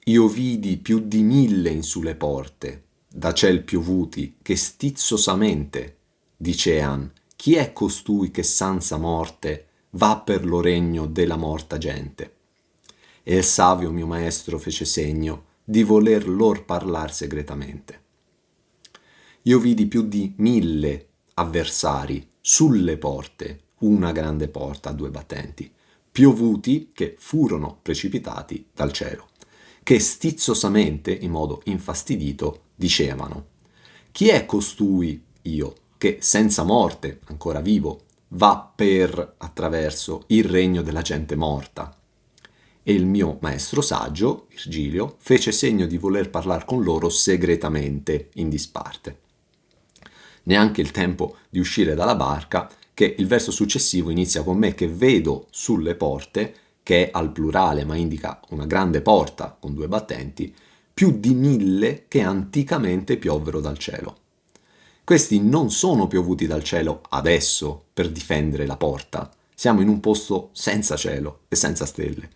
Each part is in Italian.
Io vidi più di 1000 in sulle porte, da ciel piovuti, che stizzosamente dicean: chi è costui che senza morte va per lo regno della morta gente? E il savio mio maestro fece segno di voler lor parlar segretamente. Io vidi più di 1000 avversari sulle porte, una grande porta a due battenti, piovuti che furono precipitati dal cielo, che stizzosamente, in modo infastidito, dicevano: chi è costui, io, che senza morte, ancora vivo, va per attraverso il regno della gente morta? E il mio maestro saggio, Virgilio, fece segno di voler parlare con loro segretamente, in disparte. Neanche il tempo di uscire dalla barca, che il verso successivo inizia con me che vedo sulle porte, che è al plurale ma indica una grande porta con due battenti, più di 1000 che anticamente piovvero dal cielo. Questi non sono piovuti dal cielo adesso per difendere la porta. Siamo in un posto senza cielo e senza stelle.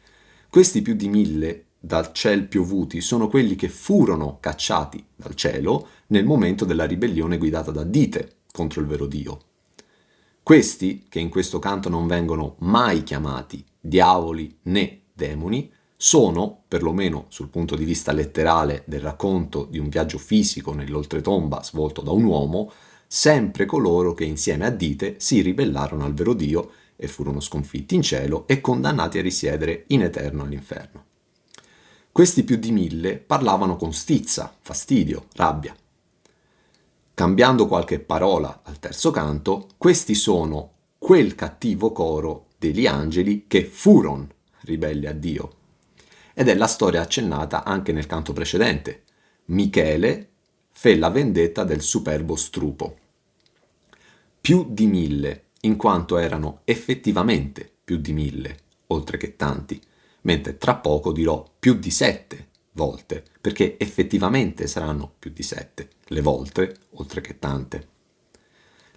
Questi più di 1000 dal ciel piovuti sono quelli che furono cacciati dal cielo nel momento della ribellione guidata da Dite contro il vero Dio. Questi, che in questo canto non vengono mai chiamati diavoli né demoni, sono, perlomeno sul punto di vista letterale del racconto di un viaggio fisico nell'oltretomba svolto da un uomo, sempre coloro che insieme a Dite si ribellarono al vero Dio e furono sconfitti in cielo e condannati a risiedere in eterno all'inferno. Questi più di 1000 parlavano con stizza, fastidio, rabbia. Cambiando qualche parola al terzo canto, questi sono quel cattivo coro degli angeli che furono ribelli a Dio. Ed è la storia accennata anche nel canto precedente. Michele fe la vendetta del superbo strupo. Più di 1000, in quanto erano effettivamente più di 1000, oltre che tanti, mentre tra poco dirò più di 7 volte, perché effettivamente saranno più di 7 le volte, oltre che tante.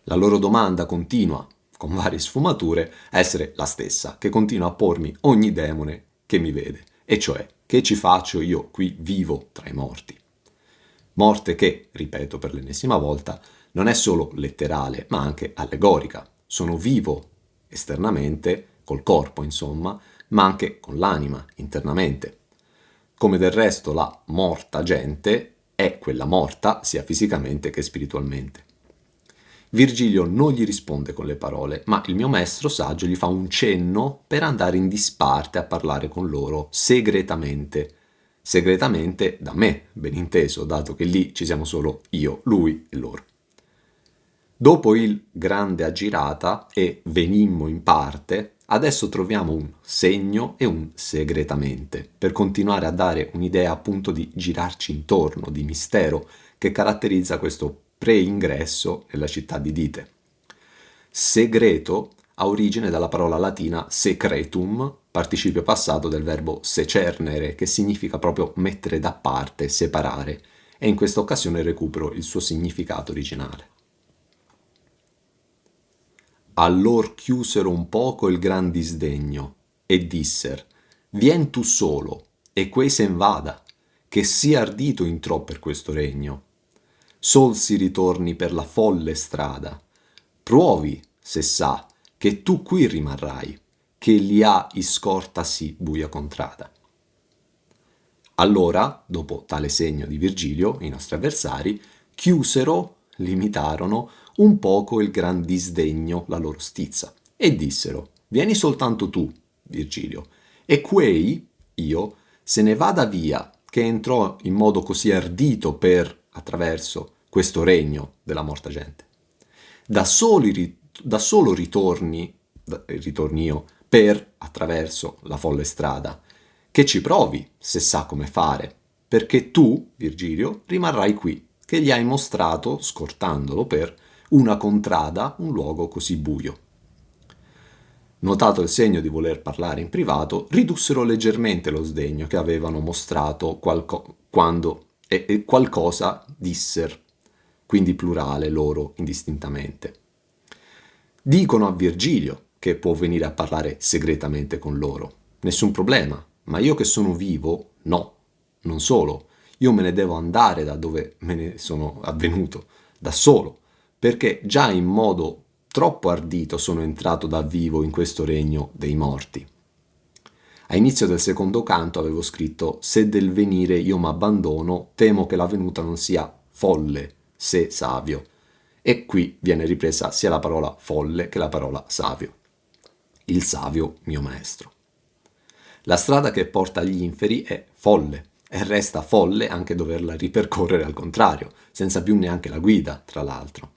La loro domanda continua, con varie sfumature, a essere la stessa, che continua a pormi ogni demone che mi vede, e cioè, che ci faccio io qui vivo tra i morti? Morte che, ripeto per l'ennesima volta, non è solo letterale, ma anche allegorica. Sono vivo esternamente, col corpo insomma, ma anche con l'anima internamente. Come del resto la morta gente è quella morta sia fisicamente che spiritualmente. Virgilio non gli risponde con le parole, ma il mio maestro saggio gli fa un cenno per andare in disparte a parlare con loro segretamente. Segretamente da me, ben inteso, dato che lì ci siamo solo io, lui e loro. Dopo il grande aggirata e venimmo in parte, adesso troviamo un segno e un segretamente, per continuare a dare un'idea appunto di girarci intorno, di mistero, che caratterizza questo pre-ingresso nella città di Dite. Segreto ha origine dalla parola latina secretum, participio passato del verbo secernere, che significa proprio mettere da parte, separare, e in questa occasione recupero il suo significato originale. Allor chiusero un poco il gran disdegno e disser: vien tu solo, e quei sen vada, che sia ardito intrò per questo regno. Sol si ritorni per la folle strada. Pruovi, se sa, che tu qui rimarrai, che li ha iscortasi buia contrada. Allora, dopo tale segno di Virgilio, i nostri avversari chiusero, limitarono un poco il gran disdegno, la loro stizza, e dissero: vieni soltanto tu, Virgilio, e quei, io, se ne vada via, che entrò in modo così ardito per attraverso questo regno della morta gente. Da solo ritorni io per attraverso la folle strada, che ci provi se sa come fare, perché tu, Virgilio, rimarrai qui, che gli hai mostrato, scortandolo per una contrada, un luogo così buio. Notato il segno di voler parlare in privato, ridussero leggermente lo sdegno che avevano mostrato quando e qualcosa disser, quindi plurale loro indistintamente. Dicono a Virgilio che può venire a parlare segretamente con loro. Nessun problema, ma io che sono vivo, no. non solo, io me ne devo andare da dove me ne sono avvenuto, da solo, perché già in modo troppo ardito sono entrato da vivo in questo regno dei morti. A inizio del secondo canto avevo scritto: se del venire io m'abbandono, temo che la venuta non sia folle, se savio. E qui viene ripresa sia la parola folle che la parola savio. Il savio mio maestro. La strada che porta agli inferi è folle e resta folle anche doverla ripercorrere al contrario, senza più neanche la guida, tra l'altro.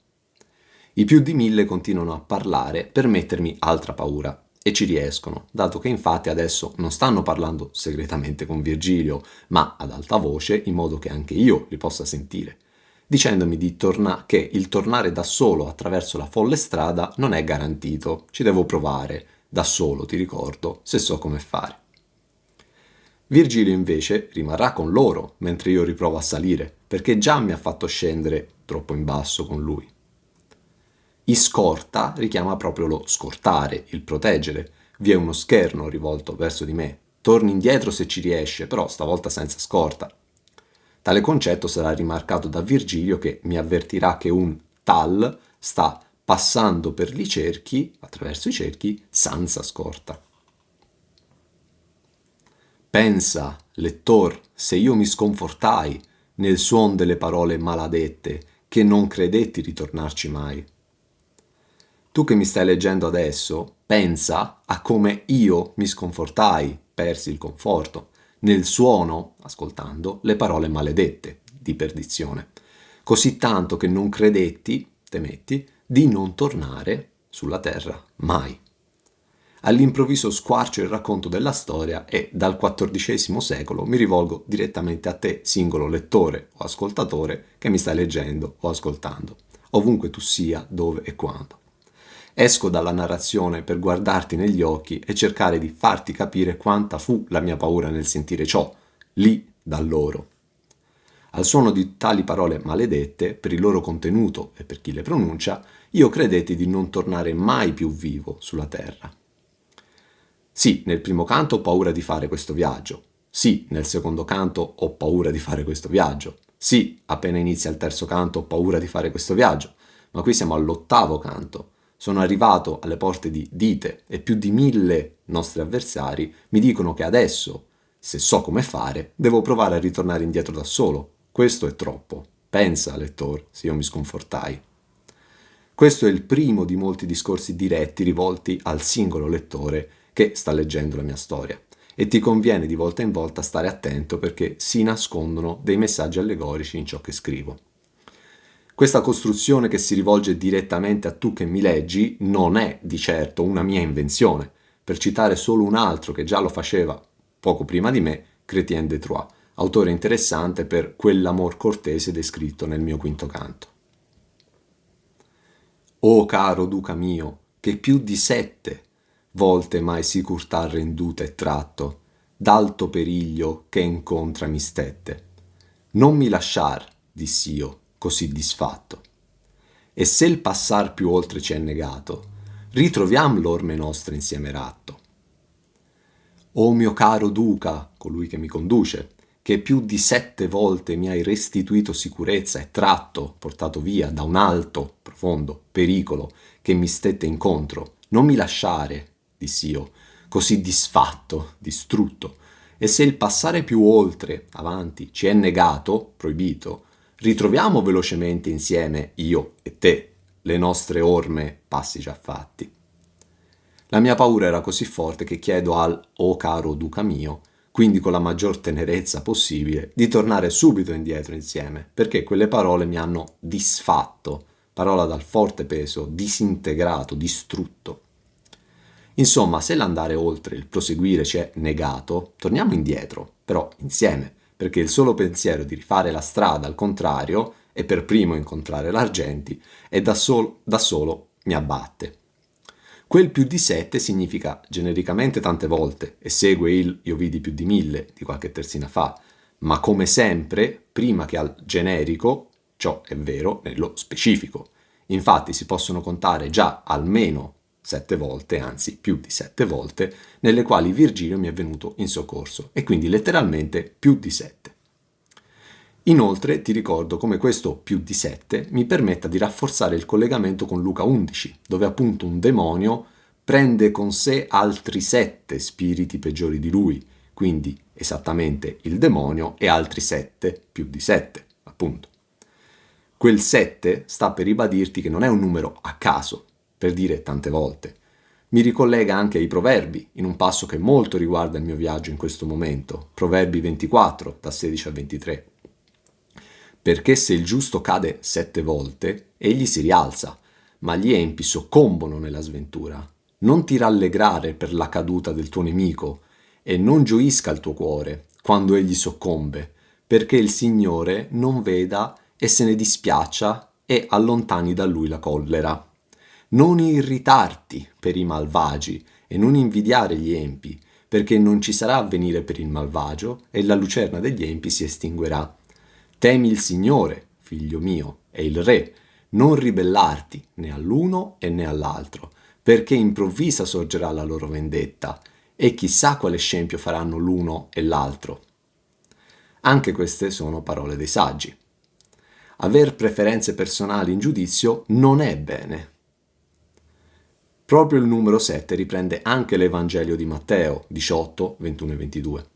I più di 1000 continuano a parlare per mettermi altra paura e ci riescono, dato che infatti adesso non stanno parlando segretamente con Virgilio, ma ad alta voce in modo che anche io li possa sentire, dicendomi che il tornare da solo attraverso la folle strada non è garantito, ci devo provare, da solo ti ricordo, se so come fare. Virgilio invece rimarrà con loro mentre io riprovo a salire, perché già mi ha fatto scendere troppo in basso con lui. Iscorta richiama proprio lo scortare, il proteggere. Vi è uno scherno rivolto verso di me. Torni indietro se ci riesce, però stavolta senza scorta. Tale concetto sarà rimarcato da Virgilio, che mi avvertirà che un tal sta passando per i cerchi, attraverso i cerchi, senza scorta. Pensa, lettor, se io mi sconfortai nel suon delle parole maladette, che non credetti ritornarci mai. Tu che mi stai leggendo adesso, pensa a come io mi sconfortai, persi il conforto, nel suono, ascoltando, le parole maledette, di perdizione, così tanto che non credetti, temetti, di non tornare sulla terra mai. All'improvviso squarcio il racconto della storia e dal XIV secolo mi rivolgo direttamente a te, singolo lettore o ascoltatore che mi stai leggendo o ascoltando, ovunque tu sia, dove e quando. Esco dalla narrazione per guardarti negli occhi e cercare di farti capire quanta fu la mia paura nel sentire ciò, lì da loro. Al suono di tali parole maledette, per il loro contenuto e per chi le pronuncia, io credetti di non tornare mai più vivo sulla terra. Sì, nel primo canto ho paura di fare questo viaggio. Sì, nel secondo canto ho paura di fare questo viaggio. Sì, appena inizia il terzo canto ho paura di fare questo viaggio. Ma qui siamo all'8° canto. Sono arrivato alle porte di Dite e più di 1000 nostri avversari mi dicono che adesso, se so come fare, devo provare a ritornare indietro da solo. Questo è troppo. Pensa, lettor, se io mi sconfortai. Questo è il primo di molti discorsi diretti rivolti al singolo lettore che sta leggendo la mia storia. E ti conviene di volta in volta stare attento perché si nascondono dei messaggi allegorici in ciò che scrivo. Questa costruzione che si rivolge direttamente a tu che mi leggi non è di certo una mia invenzione. Per citare solo un altro che già lo faceva poco prima di me, Chrétien de Troyes, autore interessante per quell'amor cortese descritto nel mio quinto canto. O caro duca mio, che più di 7 volte mai sicur t'ha renduta e tratto, d'alto periglio che incontra mi stette. Non mi lasciar, diss'io, così disfatto. E se il passar più oltre ci è negato, ritroviam l'orme nostre insieme ratto. O mio caro duca, colui che mi conduce, che più di 7 volte mi hai restituito sicurezza e tratto, portato via da un alto, profondo pericolo che mi stette incontro, non mi lasciare, diss'io, così disfatto, distrutto, e se il passare più oltre, avanti, ci è negato, proibito, ritroviamo velocemente insieme, io e te, le nostre orme passi già fatti. La mia paura era così forte che chiedo al «O caro duca mio», quindi con la maggior tenerezza possibile, di tornare subito indietro insieme, perché quelle parole mi hanno disfatto, parola dal forte peso, disintegrato, distrutto. Insomma, se l'andare oltre, il proseguire ci è negato, torniamo indietro, però insieme, perché il solo pensiero di rifare la strada al contrario e per primo incontrare l'Argenti e da solo mi abbatte. Quel più di 7 significa genericamente tante volte e segue il io vidi più di 1000 di qualche terzina fa, ma come sempre, prima che al generico, ciò è vero nello specifico. Infatti si possono contare già almeno 7 volte, anzi più di 7 volte, nelle quali Virgilio mi è venuto in soccorso, e quindi letteralmente più di 7. Inoltre ti ricordo come questo più di 7 mi permetta di rafforzare il collegamento con Luca 11, dove appunto un demonio prende con sé altri 7 spiriti peggiori di lui, quindi esattamente il demonio e altri 7 più di 7, appunto. Quel 7 sta per ribadirti che non è un numero a caso, per dire tante volte. Mi ricollega anche ai Proverbi, in un passo che molto riguarda il mio viaggio in questo momento, Proverbi 24, da 16 a 23. Perché se il giusto cade 7 volte, egli si rialza, ma gli empi soccombono nella sventura. Non ti rallegrare per la caduta del tuo nemico, e non gioisca il tuo cuore quando egli soccombe, perché il Signore non veda e se ne dispiaccia e allontani da lui la collera. Non irritarti per i malvagi e non invidiare gli empi, perché non ci sarà avvenire per il malvagio e la lucerna degli empi si estinguerà. Temi il Signore, figlio mio, e il Re, non ribellarti né all'uno e né all'altro, perché improvvisa sorgerà la loro vendetta, e chissà quale scempio faranno l'uno e l'altro. Anche queste sono parole dei saggi. Aver preferenze personali in giudizio non è bene. Proprio il numero 7 riprende anche l'Evangelio di Matteo 18, 21 e 22.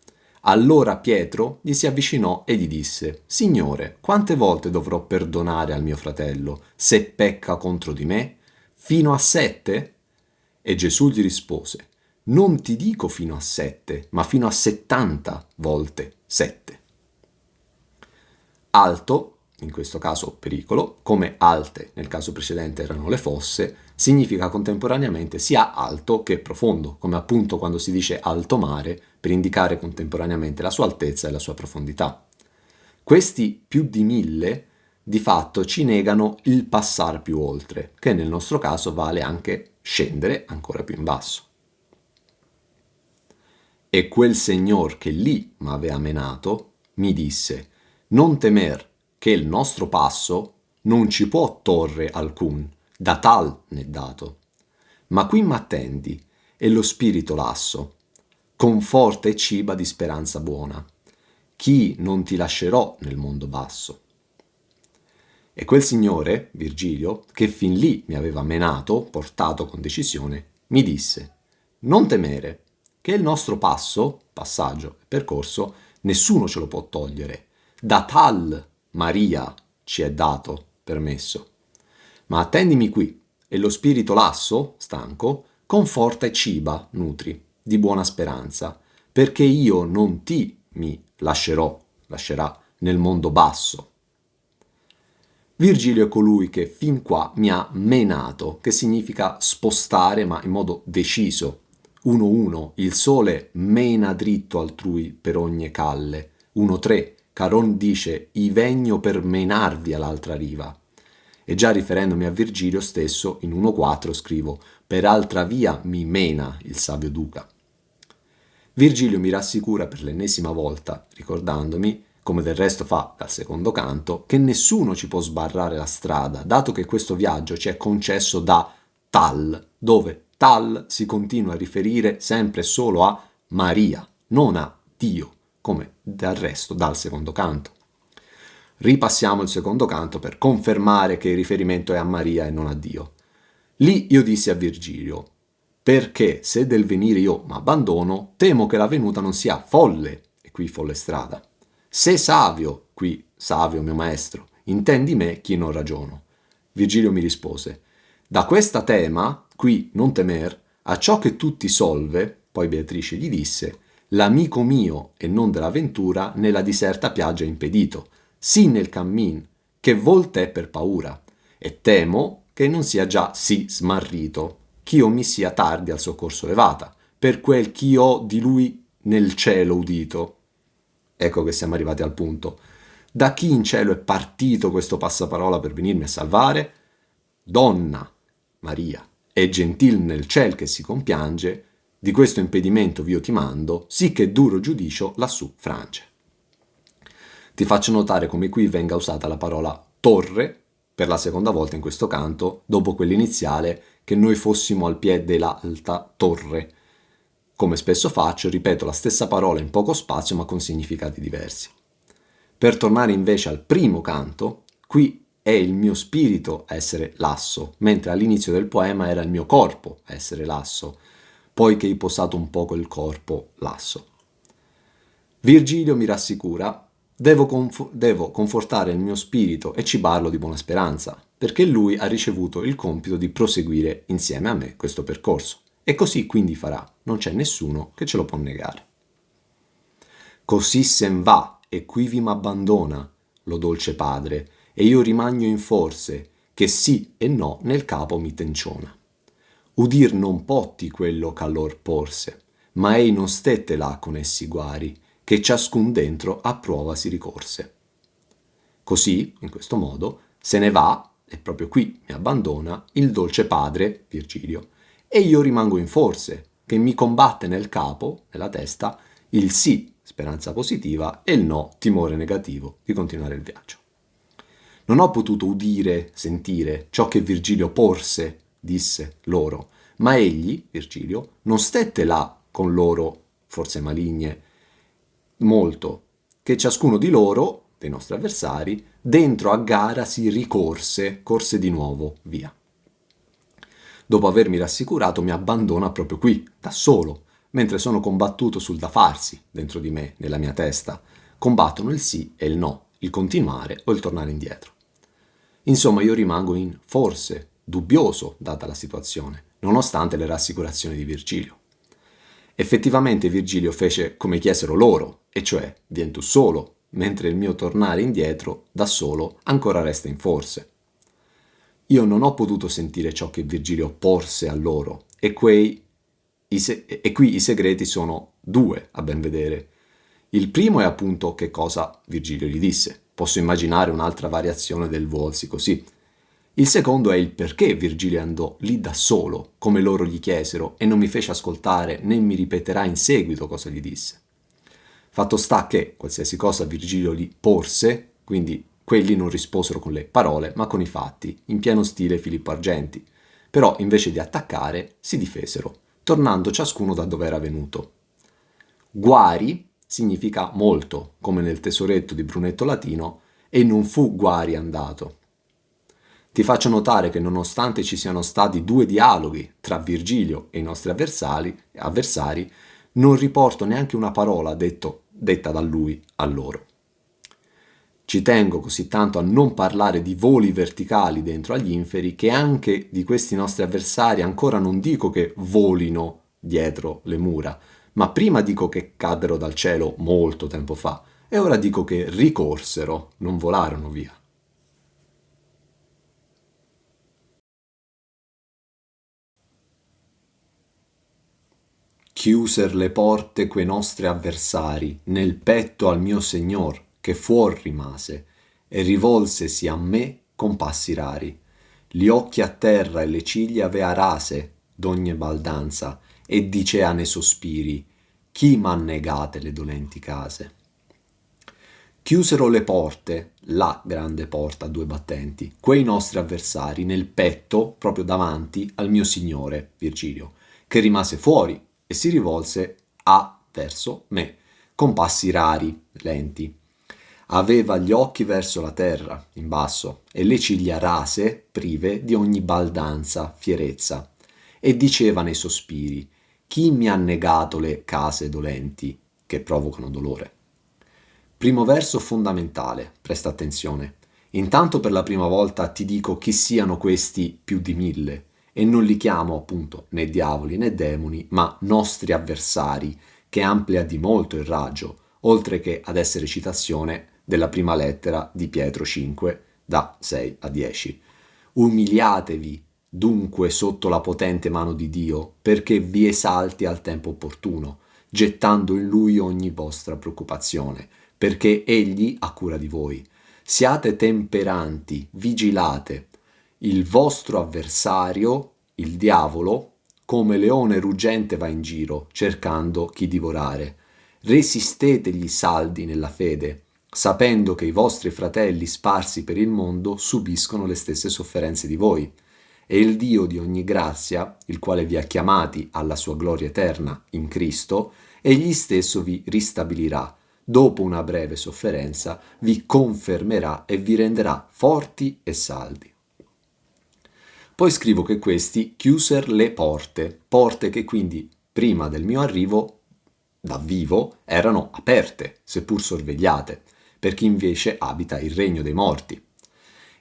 Allora Pietro gli si avvicinò e gli disse: Signore, quante volte dovrò perdonare al mio fratello se pecca contro di me? Fino a 7? E Gesù gli rispose: Non ti dico fino a 7, ma fino a 70 volte 7. Alto, in questo caso pericolo, come alte nel caso precedente erano le fosse, significa contemporaneamente sia alto che profondo, come appunto quando si dice alto mare per indicare contemporaneamente la sua altezza e la sua profondità. Questi più di 1000 di fatto ci negano il passare più oltre, che nel nostro caso vale anche scendere ancora più in basso. E quel Signor che lì m'avea menato mi disse: Non temer, che il nostro passo non ci può torre alcun, da tal n'è dato. Ma qui m'attendi, e lo spirito lasso, conforta e ciba di speranza buona. Chi non ti lascerò nel mondo basso. E quel signore, Virgilio, che fin lì mi aveva menato, portato con decisione, mi disse: Non temere, che il nostro passaggio e percorso, nessuno ce lo può togliere. Da tal Maria ci è dato, permesso. Ma attendimi qui, e lo spirito lasso, stanco, conforta e ciba, nutri, di buona speranza, perché io non ti mi lascerà nel mondo basso. Virgilio è colui che fin qua mi ha menato, che significa spostare ma in modo deciso. 1-1, il sole mena dritto altrui per ogni calle. 1-3, Caron dice, i vegno per menarvi all'altra riva. E già riferendomi a Virgilio stesso, in 1-4 scrivo, per altra via mi mena il savio duca. Virgilio mi rassicura per l'ennesima volta, ricordandomi, come del resto fa dal secondo canto, che nessuno ci può sbarrare la strada, dato che questo viaggio ci è concesso da tal, dove tal si continua a riferire sempre solo a Maria, non a Dio, come del resto dal secondo canto. Ripassiamo il secondo canto per confermare che il riferimento è a Maria e non a Dio. Lì io dissi a Virgilio: perché se del venire io m'abbandono, temo che la venuta non sia folle, e qui folle strada. Se savio, qui savio mio maestro, intendi me chi non ragiono. Virgilio mi rispose: da questa tema, qui non temer, a ciò che tu ti solve, poi Beatrice gli disse, l'amico mio e non della ventura nella diserta piaggia impedito, sì nel cammin, che volte per paura, e temo che non sia già sì smarrito, ch'io mi sia tardi al soccorso levata, per quel ch'io ho di lui nel cielo udito. Ecco che siamo arrivati al punto. Da chi in cielo è partito questo passaparola per venirmi a salvare? Donna, Maria, è gentil nel ciel che si compiange, di questo impedimento v'io ti mando, sì che duro giudicio lassù frange. Ti faccio notare come qui venga usata la parola torre per la seconda volta in questo canto, dopo quell'iniziale, che noi fossimo al piede dell'alta torre. Come spesso faccio, ripeto la stessa parola in poco spazio ma con significati diversi. Per tornare invece al primo canto, qui è il mio spirito a essere lasso, mentre all'inizio del poema era il mio corpo a essere lasso, poi che hai posato un poco il corpo lasso. Virgilio mi rassicura, devo confortare il mio spirito e cibarlo di buona speranza, perché lui ha ricevuto il compito di proseguire insieme a me questo percorso. E così quindi farà, non c'è nessuno che ce lo può negare. Così sen va, e quivi m'abbandona, lo dolce padre, e io rimagno in forse, che sì e no nel capo mi tenciona. Udir non potti quello ch'allor porse, ma ei non stette là con essi guari, che ciascun dentro a prova si ricorse. Così, in questo modo, se ne va, e proprio qui mi abbandona, il dolce padre, Virgilio, e io rimango in forse, che mi combatte nel capo, nella testa, il sì, speranza positiva, e il no, timore negativo di continuare il viaggio. Non ho potuto udire, sentire ciò che Virgilio porse, disse loro, ma egli, Virgilio, non stette là con loro forze maligne, molto, che ciascuno di loro, dei nostri avversari, dentro a gara si corse di nuovo via. Dopo avermi rassicurato mi abbandona proprio qui, da solo, mentre sono combattuto sul da farsi dentro di me, nella mia testa. Combattono il sì e il no, il continuare o il tornare indietro. Insomma, io rimango in forse, dubbioso data la situazione, nonostante le rassicurazioni di Virgilio. Effettivamente Virgilio fece come chiesero loro, e cioè vien tu solo, mentre il mio tornare indietro, da solo, ancora resta in forse. Io non ho potuto sentire ciò che Virgilio porse a loro, e qui i segreti sono due, a ben vedere. Il primo è appunto che cosa Virgilio gli disse. Posso immaginare un'altra variazione del volsi così. Il secondo è il perché Virgilio andò lì da solo, come loro gli chiesero, e non mi fece ascoltare né mi ripeterà in seguito cosa gli disse. Fatto sta che qualsiasi cosa Virgilio gli porse, quindi quelli non risposero con le parole, ma con i fatti, in pieno stile Filippo Argenti. Però invece di attaccare, si difesero, tornando ciascuno da dove era venuto. Guari significa molto, come nel tesoretto di Brunetto Latino, e non fu guari andato. Ti faccio notare che nonostante ci siano stati 2 dialoghi tra Virgilio e i nostri avversari, non riporto neanche una parola detta da lui a loro. Ci tengo così tanto a non parlare di voli verticali dentro agli inferi che anche di questi nostri avversari ancora non dico che volino dietro le mura, ma prima dico che caddero dal cielo molto tempo fa e ora dico che ricorsero, non volarono via. Chiuser le porte quei nostri avversari nel petto al mio Signor, che fuor rimase, e rivolsesi a me con passi rari. Gli occhi a terra e le ciglia avea rase d'ogni baldanza, e dicea nei sospiri, chi m'ha negate le dolenti case? Chiusero le porte, la grande porta a 2 battenti, quei nostri avversari nel petto, proprio davanti al mio Signore, Virgilio, che rimase fuori e si rivolse verso me, con passi rari, lenti. Aveva gli occhi verso la terra, in basso, e le ciglia rase, prive di ogni baldanza, fierezza, e diceva nei sospiri, chi mi ha negato le case dolenti, che provocano dolore? Primo verso fondamentale, presta attenzione. Intanto per la prima volta ti dico chi siano questi più di 1000, e non li chiamo appunto né diavoli né demoni, ma nostri avversari, che amplia di molto il raggio, oltre che ad essere citazione della prima lettera di Pietro 5, da 6 a 10. Umiliatevi dunque sotto la potente mano di Dio, perché vi esalti al tempo opportuno, gettando in Lui ogni vostra preoccupazione, perché Egli ha cura di voi. Siate temperanti, vigilate. Il vostro avversario, il diavolo, come leone ruggente va in giro, cercando chi divorare. Resistetegli saldi nella fede, sapendo che i vostri fratelli sparsi per il mondo subiscono le stesse sofferenze di voi. E il Dio di ogni grazia, il quale vi ha chiamati alla sua gloria eterna in Cristo, egli stesso vi ristabilirà, dopo una breve sofferenza, vi confermerà e vi renderà forti e saldi. Poi scrivo che questi chiuser le porte che quindi prima del mio arrivo da vivo erano aperte, seppur sorvegliate, per chi invece abita il regno dei morti.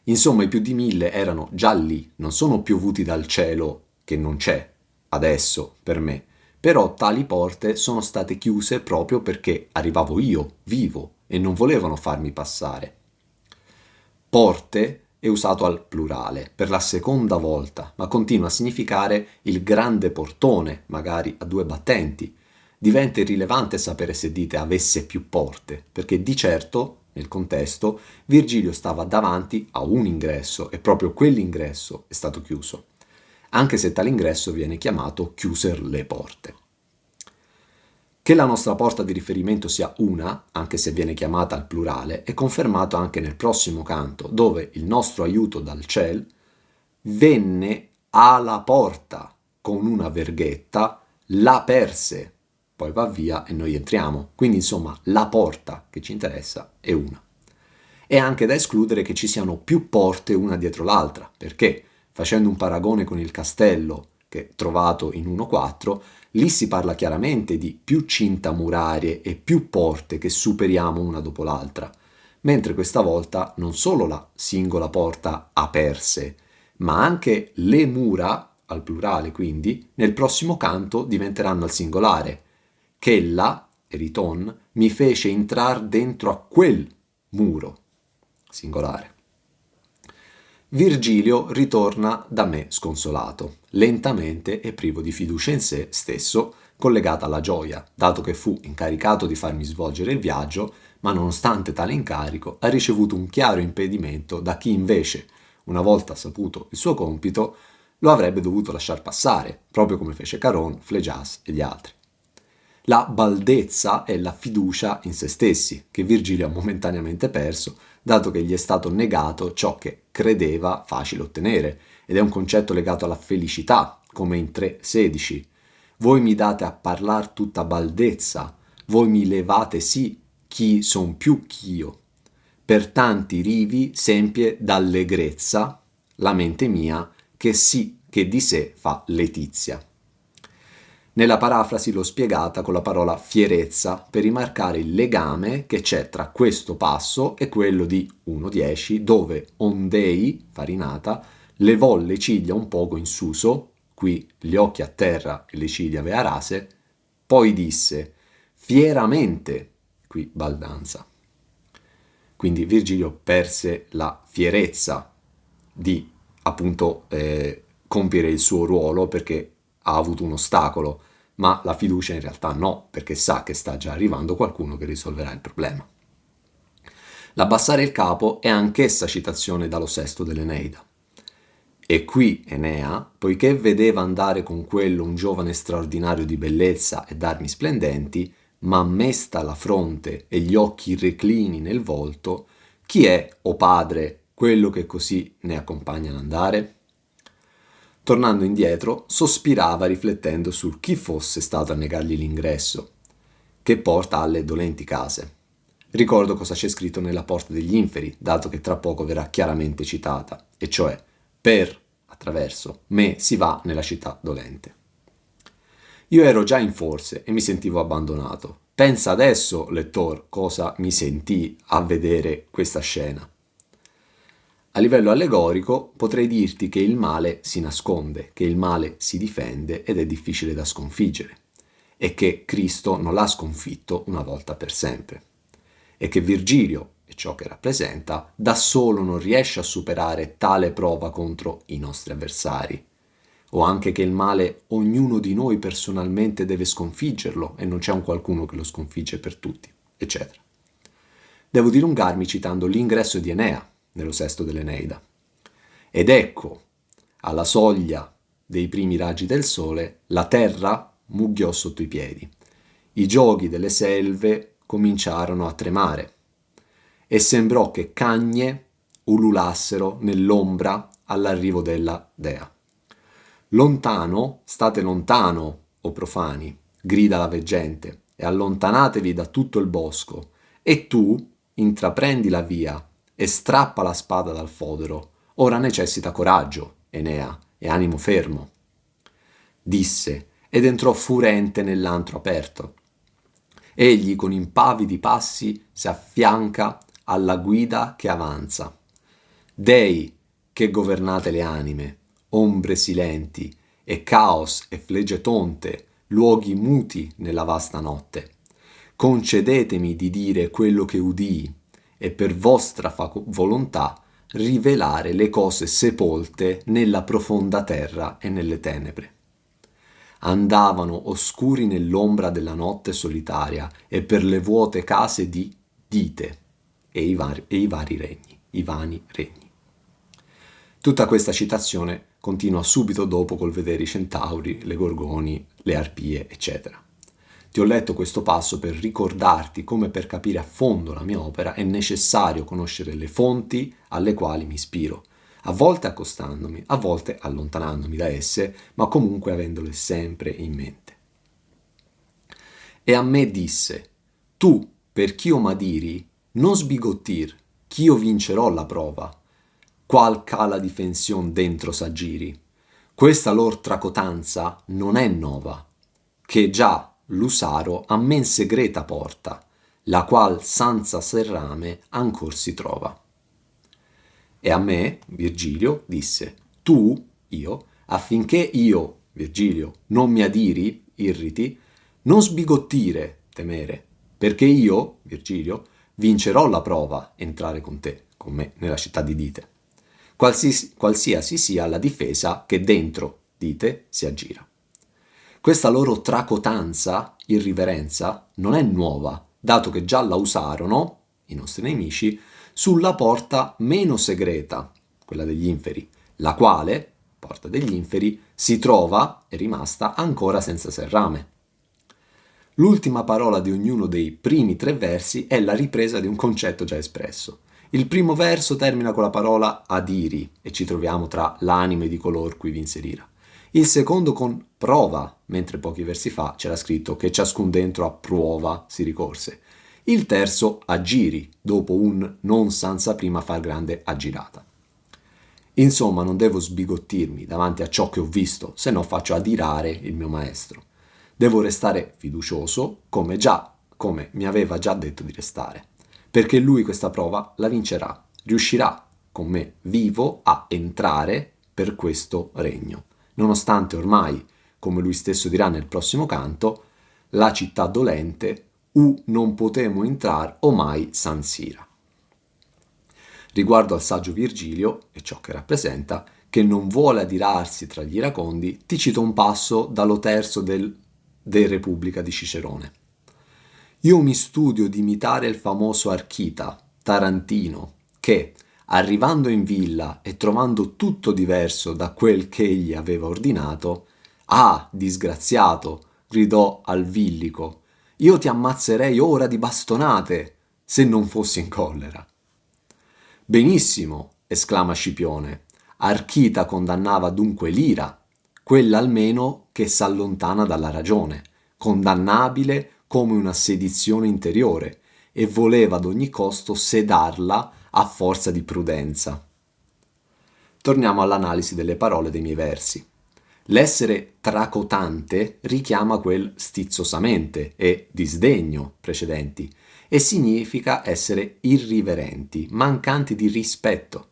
Insomma, i più di 1000 erano già lì, non sono piovuti dal cielo che non c'è adesso per me, però tali porte sono state chiuse proprio perché arrivavo io, vivo, e non volevano farmi passare. Porte è usato al plurale per la seconda volta, ma continua a significare il grande portone, magari a 2 battenti. Diventa irrilevante sapere se dite avesse più porte, perché di certo, nel contesto, Virgilio stava davanti a un ingresso e proprio quell'ingresso è stato chiuso, anche se tale ingresso viene chiamato chiuser le porte. Che la nostra porta di riferimento sia una, anche se viene chiamata al plurale, è confermato anche nel prossimo canto, dove il nostro aiuto dal ciel venne alla porta con una verghetta, la perse, poi va via e noi entriamo. Quindi insomma la porta che ci interessa è una. È anche da escludere che ci siano più porte una dietro l'altra, perché facendo un paragone con il castello che trovato in 1.4, lì si parla chiaramente di più cinta murarie e più porte che superiamo una dopo l'altra, mentre questa volta non solo la singola porta aperse, ma anche le mura, al plurale quindi, nel prossimo canto diventeranno al singolare. Ch'ella, Eriton, mi fece entrar dentro a quel muro, singolare. Virgilio ritorna da me sconsolato, lentamente e privo di fiducia in sé stesso, collegata alla gioia, dato che fu incaricato di farmi svolgere il viaggio, ma nonostante tale incarico ha ricevuto un chiaro impedimento da chi invece, una volta saputo il suo compito, lo avrebbe dovuto lasciar passare, proprio come fece Caron, Flegias e gli altri. La baldezza è la fiducia in se stessi, che Virgilio ha momentaneamente perso, dato che gli è stato negato ciò che credeva facile ottenere, ed è un concetto legato alla felicità, come in 3,16. Voi mi date a parlar tutta baldezza, voi mi levate sì, chi son più ch'io. Per tanti rivi sempie d'allegrezza la mente mia, che sì, che di sé fa letizia. Nella parafrasi l'ho spiegata con la parola fierezza per rimarcare il legame che c'è tra questo passo e quello di 1.10, dove ondei, farinata, levò le ciglia un poco in suso, qui gli occhi a terra e le ciglia aveva rase, poi disse fieramente, qui baldanza. Quindi Virgilio perse la fierezza di appunto compiere il suo ruolo perché ha avuto un ostacolo, ma la fiducia in realtà no, perché sa che sta già arrivando qualcuno che risolverà il problema. L'abbassare il capo è anch'essa citazione dallo sesto dell'Eneida. E qui Enea, poiché vedeva andare con quello un giovane straordinario di bellezza e d'armi splendenti, ma mesta la fronte e gli occhi reclini nel volto, chi è, o padre, quello che così ne accompagna l'andare? Tornando indietro, sospirava riflettendo sul chi fosse stato a negargli l'ingresso, che porta alle dolenti case. Ricordo cosa c'è scritto nella porta degli inferi, dato che tra poco verrà chiaramente citata, e cioè attraverso me si va nella città dolente. Io ero già in forse e mi sentivo abbandonato. Pensa adesso, lettor, cosa mi sentii a vedere questa scena. A livello allegorico potrei dirti che il male si nasconde, che il male si difende ed è difficile da sconfiggere, e che Cristo non l'ha sconfitto una volta per sempre, e che Virgilio, e ciò che rappresenta, da solo non riesce a superare tale prova contro i nostri avversari, o anche che il male ognuno di noi personalmente deve sconfiggerlo e non c'è un qualcuno che lo sconfigge per tutti, eccetera. Devo dilungarmi citando l'ingresso di Enea nello sesto dell'Eneida. Ed ecco, alla soglia dei primi raggi del sole, la terra mugghiò sotto i piedi. I gioghi delle selve cominciarono a tremare e sembrò che cagne ululassero nell'ombra all'arrivo della dea. Lontano, state lontano, o profani, grida la veggente, e allontanatevi da tutto il bosco, E tu intraprendi la via e strappa la spada dal fodero. Ora necessita coraggio, Enea, e animo fermo. Disse, ed entrò furente nell'antro aperto. Egli con impavidi passi si affianca alla guida che avanza. Dei che governate le anime, ombre silenti, e caos e flegge tonte, luoghi muti nella vasta notte. Concedetemi di dire quello che udii, e per vostra volontà rivelare le cose sepolte nella profonda terra e nelle tenebre. Andavano oscuri nell'ombra della notte solitaria e per le vuote case di Dite e i vari regni, i vani regni. Tutta questa citazione continua subito dopo col vedere i centauri, le gorgoni, le arpie, eccetera. Ti ho letto questo passo per ricordarti come per capire a fondo la mia opera è necessario conoscere le fonti alle quali mi ispiro, a volte accostandomi, a volte allontanandomi da esse, ma comunque avendole sempre in mente. E a me disse, tu, per ch'io m'adiri, non sbigottir, ch'io vincerò la prova, qual cala difension dentro s'aggiri. Questa lor tracotanza non è nova, che già l'usaro a men segreta porta, la qual senza serrame ancor si trova. E a me, Virgilio, disse, tu, io, affinché io, Virgilio, non mi adiri, irriti, non sbigottire, temere, perché io, Virgilio, vincerò la prova entrare con te, con me, nella città di Dite. Qualsiasi sia la difesa che dentro Dite si aggira. Questa loro tracotanza, irriverenza, non è nuova, dato che già la usarono, i nostri nemici, sulla porta meno segreta, quella degli inferi, la quale, porta degli inferi, si trova, è rimasta ancora senza serrame. L'ultima parola di ognuno dei primi 3 versi è la ripresa di un concetto già espresso. Il primo verso termina con la parola adiri e ci troviamo tra l'anime di color cui vi inserira. Il secondo con prova, mentre pochi versi fa c'era scritto che ciascun dentro a prova si ricorse. Il terzo aggiri, dopo un non senza prima far grande aggirata. Insomma, non devo sbigottirmi davanti a ciò che ho visto, se no faccio adirare il mio maestro. Devo restare fiducioso, come mi aveva già detto di restare, perché lui questa prova la vincerà, riuscirà con me vivo a entrare per questo regno, nonostante ormai, come lui stesso dirà nel prossimo canto, la città dolente non potemo entrar omai sansira. Riguardo al saggio Virgilio e ciò che rappresenta, che non vuole adirarsi tra gli iracondi, ti cito un passo dallo terzo De Repubblica di Cicerone. Io mi studio di imitare il famoso Archita, tarantino, che, arrivando in villa e trovando tutto diverso da quel che egli aveva ordinato, «Ah, disgraziato!» gridò al villico, «io ti ammazzerei ora di bastonate, se non fossi in collera». «Benissimo», esclama Scipione, «Archita condannava dunque l'ira, quella almeno che s'allontana dalla ragione, condannabile come una sedizione interiore, e voleva ad ogni costo sedarla a forza di prudenza». Torniamo all'analisi delle parole dei miei versi. L'essere tracotante richiama quel stizzosamente e disdegno precedenti e significa essere irriverenti, mancanti di rispetto.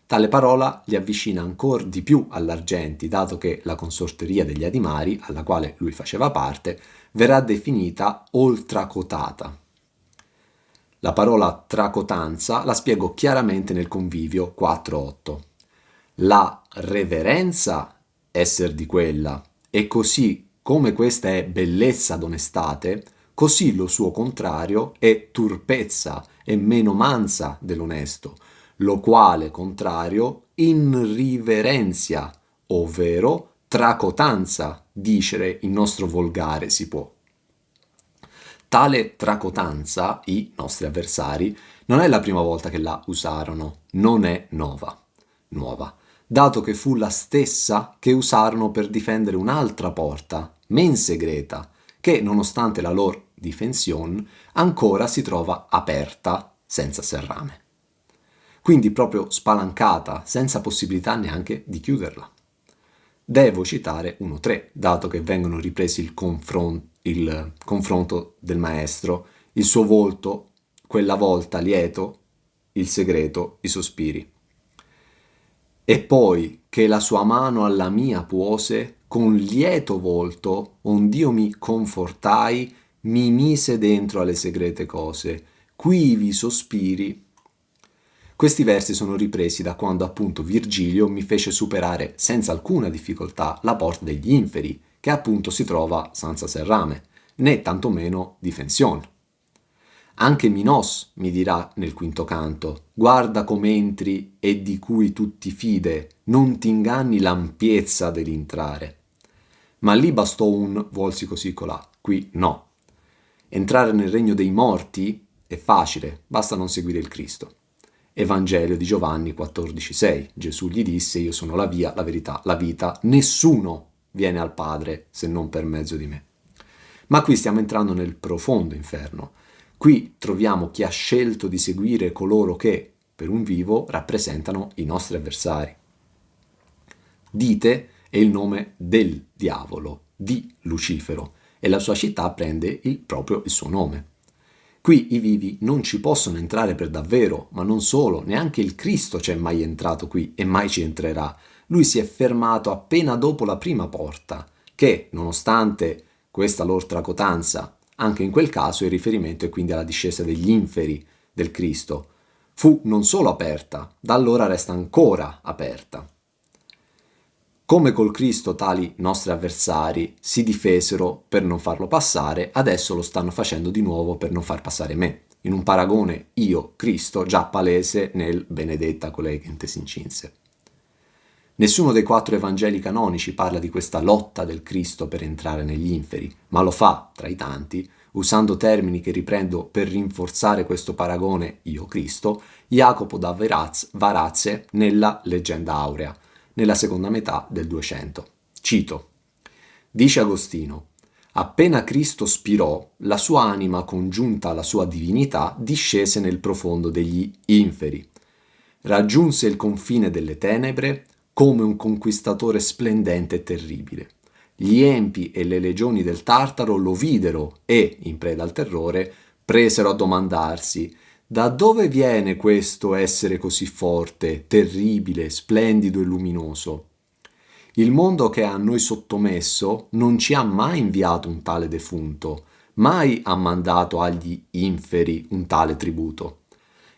Tale parola li avvicina ancora di più all'Argenti, dato che la consorteria degli Adimari, alla quale lui faceva parte, verrà definita oltracotata. La parola tracotanza la spiego chiaramente nel Convivio 4.8. La reverenza esser di quella, e così come questa è bellezza d'onestate, così lo suo contrario è turpezza e menomanza dell'onesto, lo quale contrario inriverenzia, ovvero tracotanza, dicere in nostro volgare si può. Tale tracotanza, i nostri avversari, non è la prima volta che la usarono, non è nuova, dato che fu la stessa che usarono per difendere un'altra porta, men segreta, che nonostante la loro difensione, ancora si trova aperta, senza serrame. Quindi proprio spalancata, senza possibilità neanche di chiuderla. Devo citare 1.3, dato che vengono ripresi il confronto del maestro, il suo volto, quella volta lieto, il segreto, i sospiri. E poi che la sua mano alla mia puose, con lieto volto, ond'io mi confortai, mi mise dentro alle segrete cose, quivi sospiri. Questi versi sono ripresi da quando appunto Virgilio mi fece superare senza alcuna difficoltà la porta degli inferi, che appunto si trova senza serrame, né tantomeno difensione. Anche Minos mi dirà nel quinto canto: guarda come entri e di cui tu ti fide, non ti inganni l'ampiezza dell'entrare. Ma lì bastò un volsi così colà, qui no. Entrare nel regno dei morti è facile, basta non seguire il Cristo. Evangelio di Giovanni 14,6. Gesù gli disse: io sono la via, la verità, la vita, nessuno viene al Padre se non per mezzo di me. Ma qui stiamo entrando nel profondo inferno. Qui troviamo chi ha scelto di seguire coloro che, per un vivo, rappresentano i nostri avversari. Dite è il nome del diavolo, di Lucifero, e la sua città prende proprio il suo nome. Qui i vivi non ci possono entrare per davvero, ma non solo, neanche il Cristo c'è mai entrato qui e mai ci entrerà. Lui si è fermato appena dopo la prima porta, che, nonostante questa loro tracotanza, anche in quel caso il riferimento è quindi alla discesa degli inferi del Cristo, fu non solo aperta, da allora resta ancora aperta. Come col Cristo tali nostri avversari si difesero per non farlo passare, adesso lo stanno facendo di nuovo per non far passare me. In un paragone io, Cristo, già palese nel benedetta colei che in te si incinse. Nessuno dei 4 Evangeli canonici parla di questa lotta del Cristo per entrare negli inferi, ma lo fa, tra i tanti, usando termini che riprendo per rinforzare questo paragone io, Cristo, Jacopo da Varazze nella Leggenda Aurea, nella seconda metà del 200. Cito: dice Agostino: appena Cristo spirò, la sua anima congiunta alla sua divinità discese nel profondo degli inferi. Raggiunse il confine delle tenebre come un conquistatore splendente e terribile. Gli empi e le legioni del Tartaro lo videro e, in preda al terrore, presero a domandarsi: da dove viene questo essere così forte, terribile, splendido e luminoso? Il mondo che è a noi sottomesso non ci ha mai inviato un tale defunto, mai ha mandato agli inferi un tale tributo.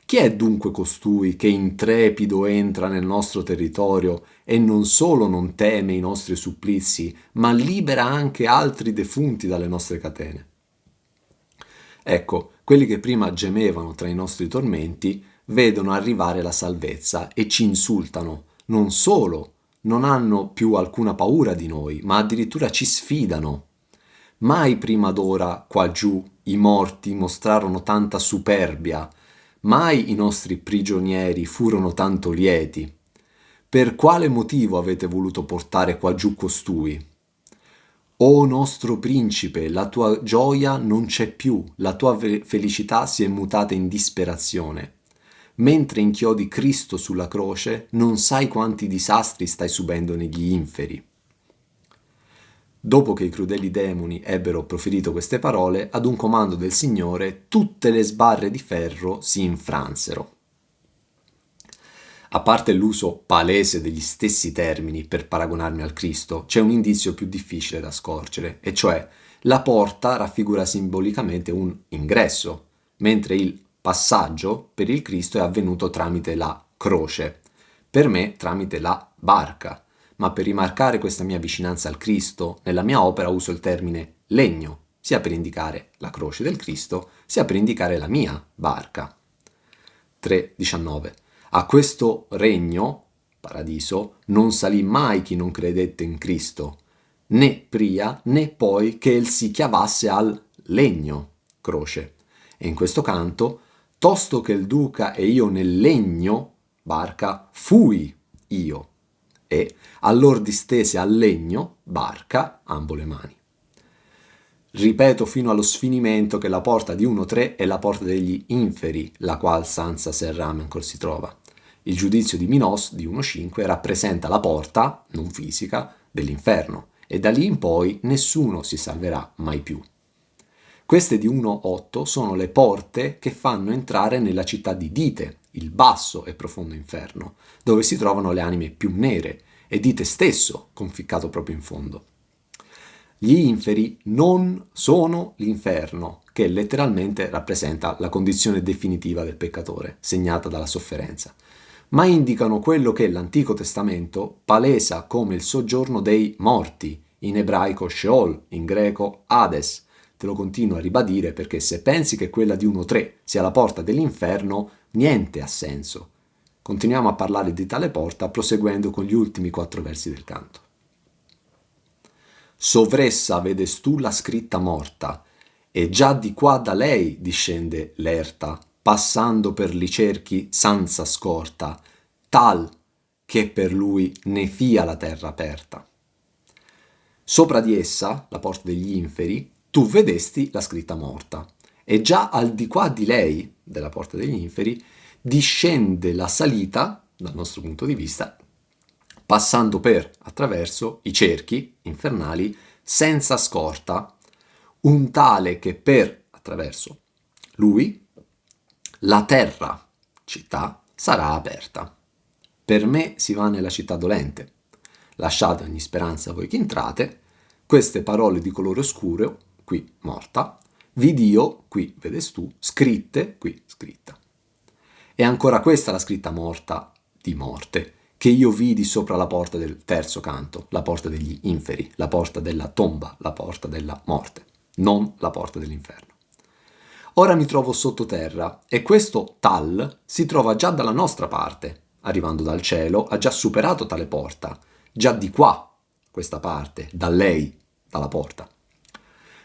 Chi è dunque costui che intrepido entra nel nostro territorio e non solo non teme i nostri supplizi, ma libera anche altri defunti dalle nostre catene? Ecco, quelli che prima gemevano tra i nostri tormenti vedono arrivare la salvezza e ci insultano. Non solo, non hanno più alcuna paura di noi, ma addirittura ci sfidano. Mai prima d'ora qua giù i morti mostrarono tanta superbia, mai i nostri prigionieri furono tanto lieti. Per quale motivo avete voluto portare qua giù costui? O nostro principe, la tua gioia non c'è più, la tua felicità si è mutata in disperazione. Mentre inchiodi Cristo sulla croce, non sai quanti disastri stai subendo negli inferi. Dopo che i crudeli demoni ebbero proferito queste parole, ad un comando del Signore, tutte le sbarre di ferro si infransero. A parte l'uso palese degli stessi termini per paragonarmi al Cristo, c'è un indizio più difficile da scorgere, e cioè la porta raffigura simbolicamente un ingresso, mentre il passaggio per il Cristo è avvenuto tramite la croce, per me tramite la barca. Ma per rimarcare questa mia vicinanza al Cristo, nella mia opera uso il termine legno, sia per indicare la croce del Cristo, sia per indicare la mia barca. 3,19. A questo regno, paradiso, non salì mai chi non credette in Cristo, né pria né poi che el si chiavasse al legno, croce. E in questo canto, tosto che il duca e io nel legno, barca, fui io, e allor distese al legno, barca, ambo le mani. Ripeto fino allo sfinimento che la porta di 1.3 è la porta degli inferi, la qual Sansa Serramenkor si trova. Il giudizio di Minos di 1.5 rappresenta la porta, non fisica, dell'inferno, e da lì in poi nessuno si salverà mai più. Queste di 1.8 sono le porte che fanno entrare nella città di Dite, il basso e profondo inferno, dove si trovano le anime più nere, e Dite stesso conficcato proprio in fondo. Gli inferi non sono l'inferno, che letteralmente rappresenta la condizione definitiva del peccatore, segnata dalla sofferenza, ma indicano quello che l'Antico Testamento palesa come il soggiorno dei morti, in ebraico Sheol, in greco Hades. Te lo continuo a ribadire perché se pensi che quella di 1.3 sia la porta dell'inferno, niente ha senso. Continuiamo a parlare di tale porta proseguendo con gli ultimi 4 versi del canto. Sovressa vedestù la scritta morta, e già di qua da lei discende l'erta, passando per li cerchi senza scorta, tal che per lui ne fia la terra aperta. Sopra di essa, la porta degli inferi, tu vedesti la scritta morta, e già al di qua di lei, della porta degli inferi, discende la salita, dal nostro punto di vista, passando attraverso i cerchi infernali senza scorta, un tale che attraverso lui, la terra, città, sarà aperta. Per me si va nella città dolente. Lasciate ogni speranza voi che entrate, queste parole di colore oscuro, qui morta, vidio, qui vedestù, scritte, qui scritta. E ancora questa la scritta morta di morte, che io vidi sopra la porta del terzo canto, la porta degli inferi, la porta della tomba, la porta della morte, non la porta dell'inferno. Ora mi trovo sottoterra e questo tal si trova già dalla nostra parte, arrivando dal cielo, ha già superato tale porta, già di qua, questa parte, da lei, dalla porta.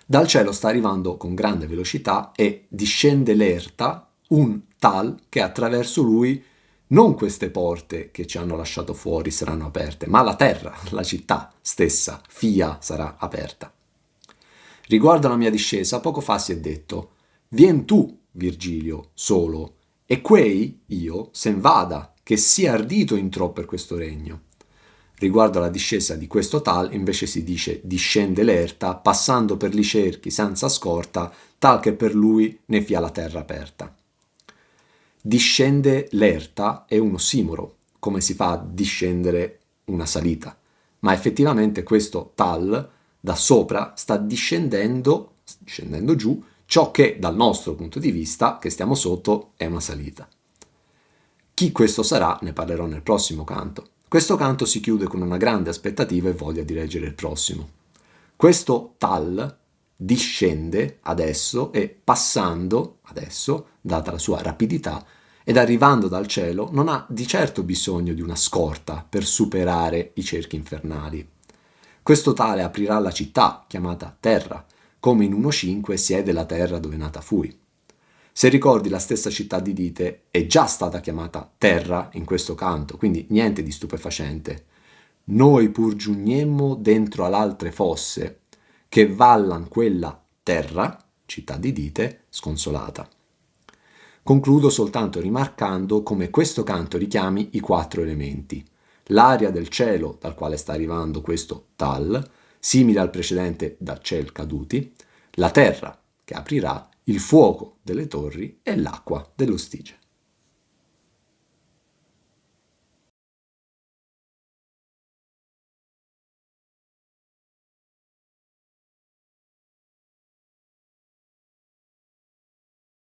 Dal cielo sta arrivando con grande velocità e discende l'erta, un tal che attraverso lui non queste porte che ci hanno lasciato fuori saranno aperte, ma la terra, la città stessa, Fia, sarà aperta. Riguardo alla mia discesa, poco fa si è detto, vien tu, Virgilio, solo, e quei, io, sen vada, che sia ardito intrò per questo regno. Riguardo alla discesa di questo tal, invece si dice discende l'erta, passando per li cerchi senza scorta, tal che per lui ne fia la terra aperta. Discende l'erta è un ossimoro, come si fa a discendere una salita, ma effettivamente questo tal da sopra sta discendendo giù, ciò che dal nostro punto di vista, che stiamo sotto, è una salita. Chi questo sarà ne parlerò nel prossimo canto. Questo canto si chiude con una grande aspettativa e voglia di leggere il prossimo. Questo tal discende adesso e passando adesso, data la sua rapidità, ed arrivando dal cielo non ha di certo bisogno di una scorta per superare i cerchi infernali. Questo tale aprirà la città, chiamata terra, come in 1.5 siede la terra dove nata fui. Se ricordi, la stessa città di Dite è già stata chiamata terra in questo canto, quindi niente di stupefacente. Noi pur giugnemmo dentro all'altre fosse, che vallan quella terra, città di Dite, sconsolata. Concludo soltanto rimarcando come questo canto richiami i 4 elementi. L'aria del cielo dal quale sta arrivando questo tal, simile al precedente da ciel caduti, la terra che aprirà, il fuoco delle torri e l'acqua dello Stige.